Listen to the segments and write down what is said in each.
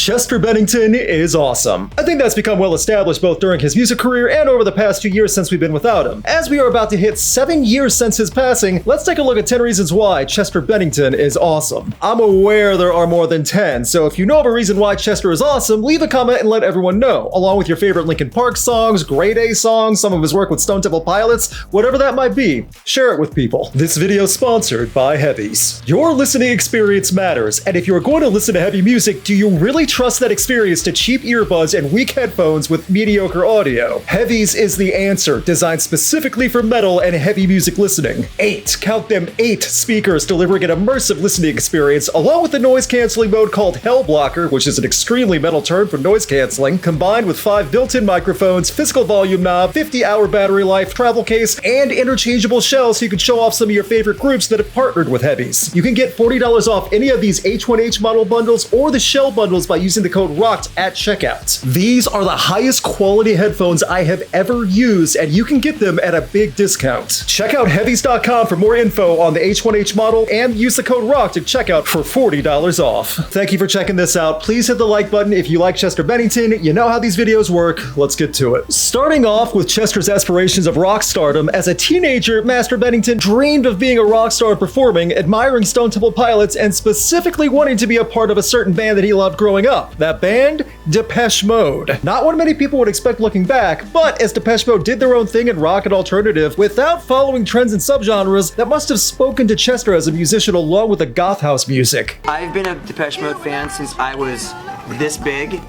Chester Bennington is awesome. I think that's become well established both during his music career and over the past 2 years since we've been without him. As we are about to hit 7 years since his passing, let's take a look at 10 reasons why Chester Bennington is awesome. I'm aware there are more than 10, so if you know of a reason why Chester is awesome, leave a comment and let everyone know, along with your favorite Linkin Park songs, Grade A songs, some of his work with Stone Temple Pilots, whatever that might be. Share it with people. This video is sponsored by Heavies. Your listening experience matters, and if you're going to listen to heavy music, do you really trust that experience to cheap earbuds and weak headphones with mediocre audio? Heavies is the answer, designed specifically for metal and heavy music listening. 8, count them 8 speakers delivering an immersive listening experience, along with the noise canceling mode called Hell Blocker, which is an extremely metal term for noise canceling, combined with 5 built-in microphones, physical volume knob, 50-hour battery life, travel case, and interchangeable shells so you can show off some of your favorite groups that have partnered with Heavies. You can get $40 off any of these H1H model bundles or the shell bundles by using the code ROCKED at checkout. These are the highest quality headphones I have ever used, and you can get them at a big discount. Check out heavies.com for more info on the H1H model and use the code ROCKED at checkout for $40 off. Thank you for checking this out. Please hit the like button if you like Chester Bennington. You know how these videos work. Let's get to it. Starting off with Chester's aspirations of rock stardom, as a teenager, Master Bennington dreamed of being a rock star and performing, admiring Stone Temple Pilots, and specifically wanting to be a part of a certain band that he loved growing up. That band? Depeche Mode. Not what many people would expect looking back, but as Depeche Mode did their own thing in rock and alternative without following trends and subgenres, that must have spoken to Chester as a musician along with the goth house music. I've been a Depeche Mode fan since I was this big,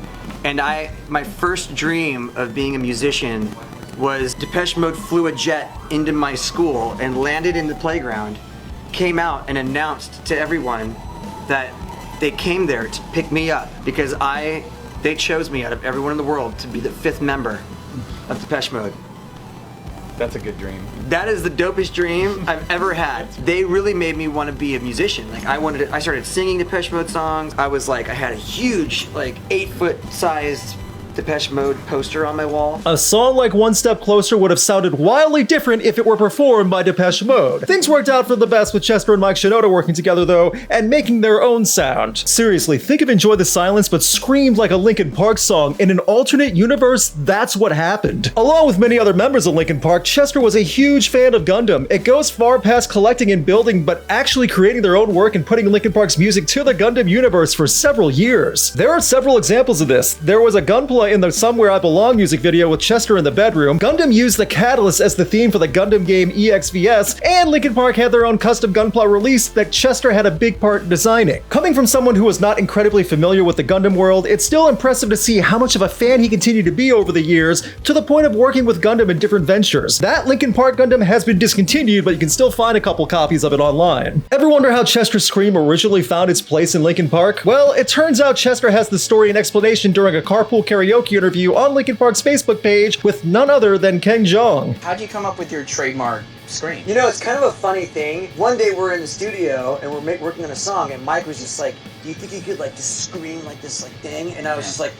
and my first dream of being a musician was Depeche Mode flew a jet into my school and landed in the playground, came out and announced to everyone that they came there to pick me up because they chose me out of everyone in the world to be the 5th member of Depeche Mode. That's a good dream. That is the dopest dream I've ever had. They really made me want to be a musician. Like I started singing Depeche Mode songs. I had a huge, like 8-foot sized Depeche Mode poster on my wall. A song like One Step Closer would have sounded wildly different if it were performed by Depeche Mode. Things worked out for the best with Chester and Mike Shinoda working together though, and making their own sound. Seriously, think of Enjoy the Silence but screamed like a Linkin Park song. In an alternate universe, that's what happened. Along with many other members of Linkin Park, Chester was a huge fan of Gundam. It goes far past collecting and building, but actually creating their own work and putting Linkin Park's music to the Gundam universe for several years. There are several examples of this. There was a Gunpla in the Somewhere I Belong music video with Chester in the bedroom. Gundam used the Catalyst as the theme for the Gundam game EXVS, and Linkin Park had their own custom Gunpla release that Chester had a big part in designing. Coming from someone who was not incredibly familiar with the Gundam world, it's still impressive to see how much of a fan he continued to be over the years, to the point of working with Gundam in different ventures. That Linkin Park Gundam has been discontinued, but you can still find a couple copies of it online. Ever wonder how Chester's Scream originally found its place in Linkin Park? Well, it turns out Chester has the story and explanation during a carpool karaoke interview on Linkin Park's Facebook page with none other than Ken Jeong. How'd you come up with your trademark scream? You know, it's kind of a funny thing. One day we're in the studio and we're working on a song, and Mike was just like, "Do you think you could like just scream like this like thing?" And I was just like,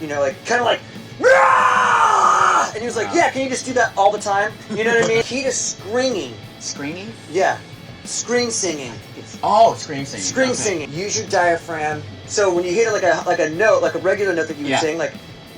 you know, like kind of like, "Rah!" And he was like, "Yeah, can you just do that all the time?" You know what I mean? He just screaming. Screaming? Yeah, scream singing. Oh, scream singing. Scream okay. singing. Use your diaphragm. So when you hit it like a note, like a regular note that you would sing, like,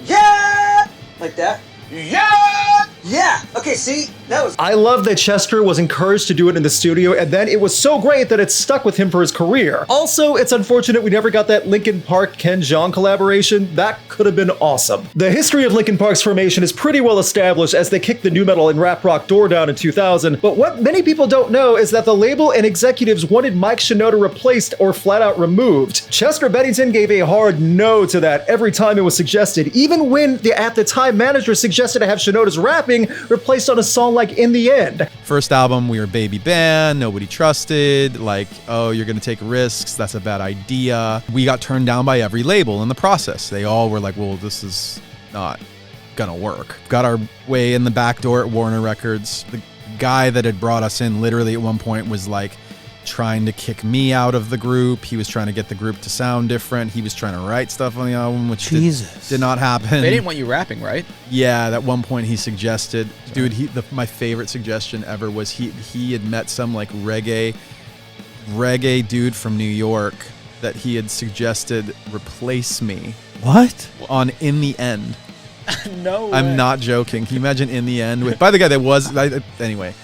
yeah, like that. Yeah! Yeah! Okay, see? That was... I love that Chester was encouraged to do it in the studio, and then it was so great that it stuck with him for his career. Also, it's unfortunate we never got that Linkin Park Ken Jeong collaboration. That could have been awesome. The history of Linkin Park's formation is pretty well established as they kicked the nu metal and rap rock door down in 2000, but what many people don't know is that the label and executives wanted Mike Shinoda replaced or flat out removed. Chester Bennington gave a hard no to that every time it was suggested, even when the at the time manager suggested to have Shinoda's rapping replaced on a song like In the End. First album, we were a baby band, nobody trusted, like, oh, you're gonna take risks, that's a bad idea. We got turned down by every label in the process. They all were like, well, this is not gonna work. Got our way in the back door at Warner Records. The guy that had brought us in literally at one point was like trying to kick me out of the group. He was trying to get the group to sound different. He was trying to write stuff on the album, which did not happen. They didn't want you rapping, right? Yeah, at one point he suggested, dude, my favorite suggestion ever was he had met some like reggae dude from New York that he had suggested replace me What? on In the End. No I'm way. not joking. Can you imagine In the End with by the guy that was anyway.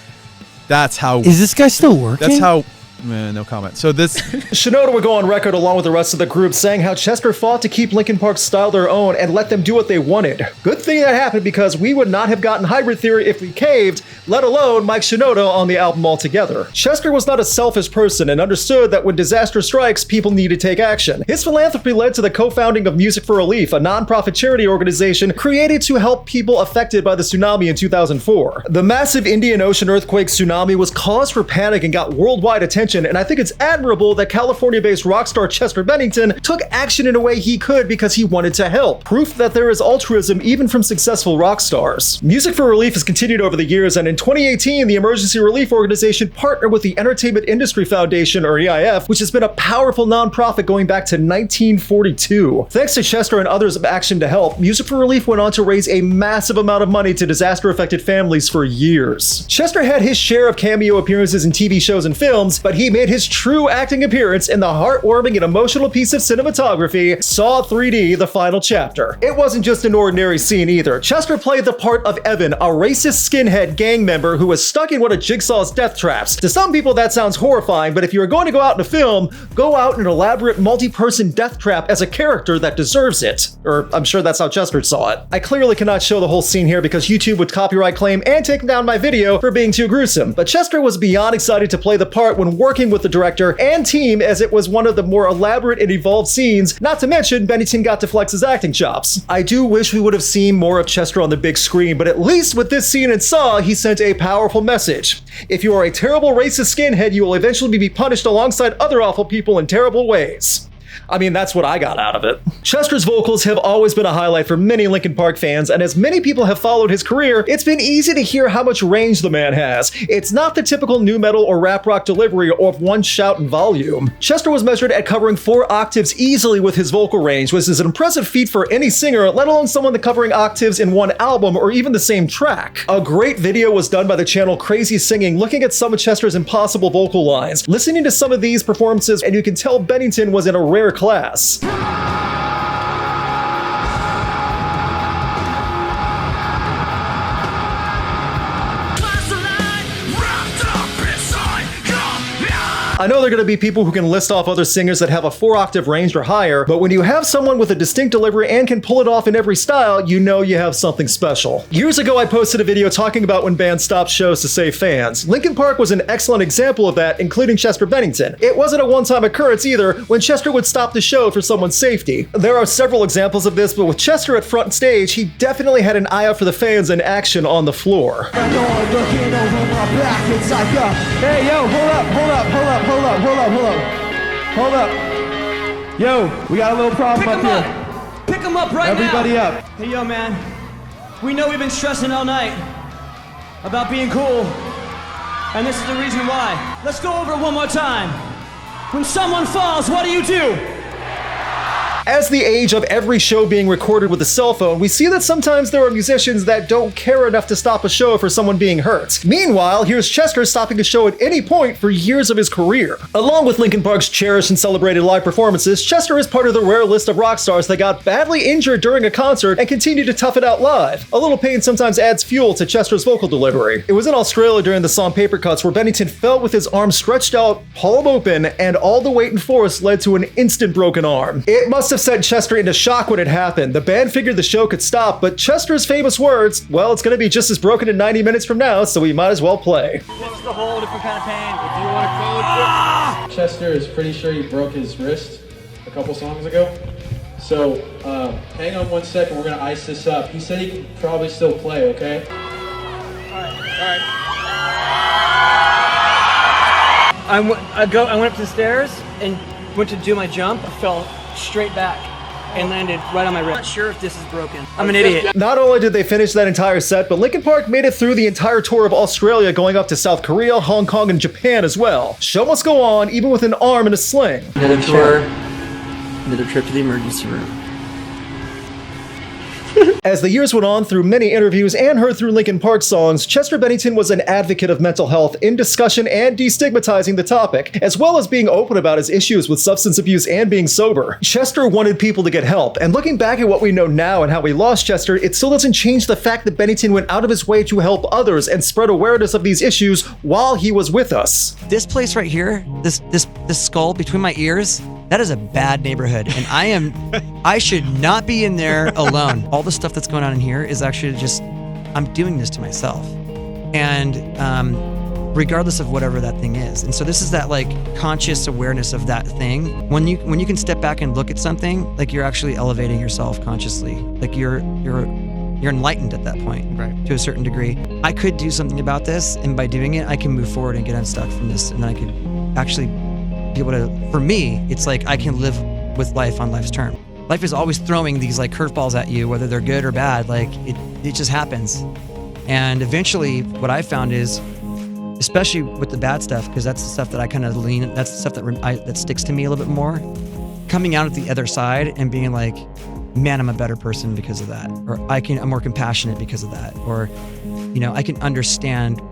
That's how Is this guy still working? that's how no comment. So this Shinoda would go on record along with the rest of the group saying how Chester fought to keep Linkin Park's style their own and let them do what they wanted. Good thing that happened because we would not have gotten Hybrid Theory if we caved, let alone Mike Shinoda on the album altogether. Chester was not a selfish person and understood that when disaster strikes, people need to take action. His philanthropy led to the co-founding of Music for Relief, a non-profit charity organization created to help people affected by the tsunami in 2004. The massive Indian Ocean earthquake tsunami was cause for panic and got worldwide attention, and I think it's admirable that California-based rock star Chester Bennington took action in a way he could because he wanted to help. Proof that there is altruism even from successful rock stars. Music for Relief has continued over the years, and in 2018, the emergency relief organization partnered with the Entertainment Industry Foundation, or EIF, which has been a powerful nonprofit going back to 1942. Thanks to Chester and others of Action to Help, Music for Relief went on to raise a massive amount of money to disaster-affected families for years. Chester had his share of cameo appearances in TV shows and films, but he made his true acting appearance in the heartwarming and emotional piece of cinematography, Saw 3D: The Final Chapter. It wasn't just an ordinary scene either. Chester played the part of Evan, a racist skinhead gang member who was stuck in one of Jigsaw's death traps. To some people that sounds horrifying, but if you are going to go out in a film, go out in an elaborate multi-person death trap as a character that deserves it. Or I'm sure that's how Chester saw it. I clearly cannot show the whole scene here because YouTube would copyright claim and take down my video for being too gruesome, but Chester was beyond excited to play the part when working with the director and team, as it was one of the more elaborate and evolved scenes, not to mention Bennington got to flex his acting chops. I do wish we would have seen more of Chester on the big screen, but at least with this scene in Saw, he sent a powerful message. If you are a terrible racist skinhead, you will eventually be punished alongside other awful people in terrible ways. I mean, that's what I got out of it. Chester's vocals have always been a highlight for many Linkin Park fans, and as many people have followed his career, it's been easy to hear how much range the man has. It's not the typical nu metal or rap rock delivery of one shout and volume. Chester was measured at covering 4 octaves easily with his vocal range, which is an impressive feat for any singer, let alone someone that covering octaves in one album or even the same track. A great video was done by the channel Crazy Singing, looking at some of Chester's impossible vocal lines. Listening to some of these performances, and you can tell Bennington was in a rare class. I know there are going to be people who can list off other singers that have a 4-octave range or higher, but when you have someone with a distinct delivery and can pull it off in every style, you know you have something special. Years ago, I posted a video talking about when bands stopped shows to save fans. Linkin Park was an excellent example of that, including Chester Bennington. It wasn't a one-time occurrence either, when Chester would stop the show for someone's safety. There are several examples of this, but with Chester at front stage, he definitely had an eye out for the fans in action on the floor. Hey, yo, hold up. Yo, we got a little problem up here. Pick him up right Everybody now. up. Hey, yo, man. We know we've been stressing all night about being cool, and this is the reason why. Let's go over it one more time. When someone falls, what do? As the age of every show being recorded with a cell phone, we see that sometimes there are musicians that don't care enough to stop a show for someone being hurt. Meanwhile, here's Chester stopping a show at any point for years of his career. Along with Linkin Park's cherished and celebrated live performances, Chester is part of the rare list of rock stars that got badly injured during a concert and continue to tough it out live. A little pain sometimes adds fuel to Chester's vocal delivery. It was in Australia during the song Paper Cuts where Bennington fell with his arm stretched out, palm open, and all the weight and force led to an instant broken arm. It must have sent Chester into shock when it happened. The band figured the show could stop, but Chester's famous words, well, it's going to be just as broken in 90 minutes from now, so we might as well play. What's the whole different kind of pain? If you want to call it Chester is pretty sure he broke his wrist a couple songs ago. So hang on 1 second, we're going to ice this up. He said he can probably still play, okay? All right. I went up the stairs and went to do my jump. I fell straight back and landed right on my wrist. I'm not sure if this is broken. I'm an idiot. Not only did they finish that entire set, but Linkin Park made it through the entire tour of Australia, going up to South Korea, Hong Kong, and Japan as well. Show must go on, even with an arm in a sling. Another tour, another trip to the emergency room. As the years went on, through many interviews and heard through Linkin Park songs, Chester Bennington was an advocate of mental health in discussion and destigmatizing the topic, as well as being open about his issues with substance abuse and being sober. Chester wanted people to get help, and looking back at what we know now and how we lost Chester, it still doesn't change the fact that Bennington went out of his way to help others and spread awareness of these issues while he was with us. This place right here, this skull between my ears, that is a bad neighborhood, and I should not be in there alone. All the stuff that's going on in here is actually just, I'm doing this to myself, and regardless of whatever that thing is. And so this is that like conscious awareness of that thing. When you can step back and look at something, like you're actually elevating yourself consciously, like you're enlightened at that point, right? To a certain degree. I could do something about this, and by doing it, I can move forward and get unstuck from this, and then I could actually be able to, for me, it's like I can live with life on life's term. Life is always throwing these like curveballs at you, whether they're good or bad, like it just happens. And eventually what I found is, especially with the bad stuff, because that's the stuff that I kind of that's the stuff that sticks to me a little bit more, coming out at the other side and being like, man, I'm a better person because of that, or I'm more compassionate because of that, or, you know, I can understand,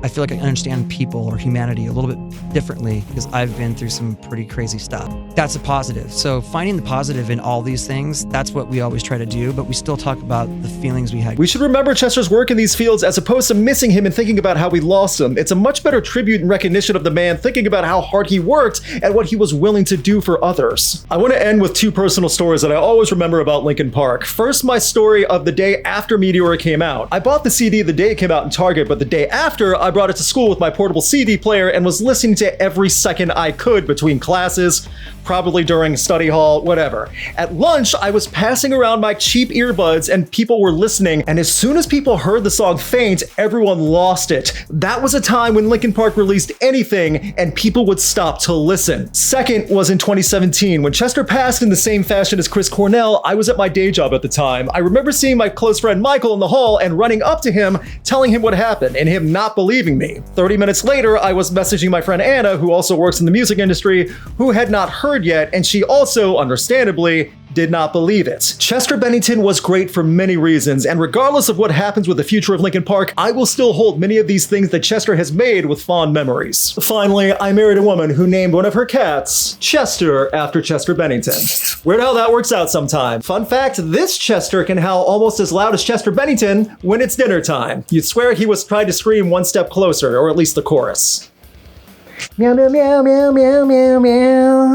I feel like I understand people or humanity a little bit differently because I've been through some pretty crazy stuff. That's a positive. So finding the positive in all these things, that's what we always try to do, but we still talk about the feelings we had. We should remember Chester's work in these fields as opposed to missing him and thinking about how we lost him. It's a much better tribute and recognition of the man, thinking about how hard he worked and what he was willing to do for others. I want to end with two personal stories that I always remember about Linkin Park. First, my story of the day after Meteora came out. I bought the CD the day it came out in Target, but the day after, I brought it to school with my portable CD player and was listening to every second I could between classes, probably during study hall, whatever. At lunch, I was passing around my cheap earbuds and people were listening, and as soon as people heard the song Faint, everyone lost it. That was a time when Linkin Park released anything and people would stop to listen. Second was in 2017, when Chester passed in the same fashion as Chris Cornell. I was at my day job at the time. I remember seeing my close friend Michael in the hall and running up to him, telling him what happened, and him not believing me. 30 minutes later, I was messaging my friend Anna, who also works in the music industry, who had not heard yet, and she also, understandably, did not believe it. Chester Bennington was great for many reasons, and regardless of what happens with the future of Linkin Park, I will still hold many of these things that Chester has made with fond memories. Finally, I married a woman who named one of her cats Chester after Chester Bennington. Weird how that works out sometime. Fun fact, this Chester can howl almost as loud as Chester Bennington when it's dinner time. You'd swear he was trying to scream one step closer, or at least the chorus. Meow, meow, meow, meow, meow, meow, meow.